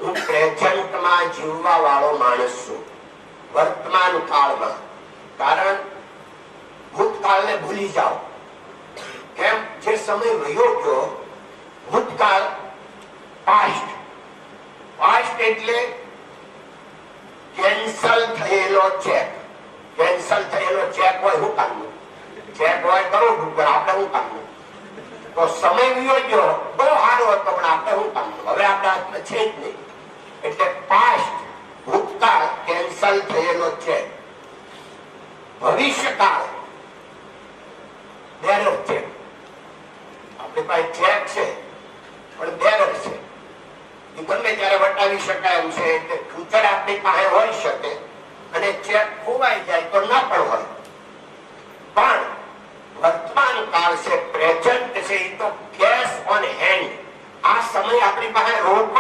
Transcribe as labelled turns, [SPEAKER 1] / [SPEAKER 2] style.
[SPEAKER 1] હું પ્રેઝન્ટમાં જીવવા વાળો માણસ છું, વર્તમાન કાળમાં. કારણ ભૂતકાળને ભૂલી જાઓ. કેમ? જે સમય વયો ગયો, ભૂતકાળ, પાસ્ટ. પાસ્ટ એટલે કેન્સલ થયેલો ચેક. કેન્સલ થયેલો ચેક હોય શું કામનું? ચેક હોય કરોડ રૂપિયા, આપણે શું કામનું? તો સમય વયો ગયો, બહુ સારો હતો, પણ આપણે શું કામનું? હવે આપણા હાથમાં છે જ નહીં. એટલે પાસ્ટ, ભૂતકાળ, કેન્સલ થયેલો ચેક. ભવિષ્યકાળ, bearer check. આપણી પાસે ચેક છે પણ બેરર છે, એ ગમે ત્યારે વટાવી શકાય એમ છે. એટલે ફ્યુચર આપણી પાસે હોઈ શકે અને ચેક ખોવાઈ જાય તો ના પણ હોય. પણ વર્તમાન કાળ છે, પ્રેઝન્ટ છે, એ તો કેશ ઓન હેન્ડ. આ સમય આપણી પાસે રોકડ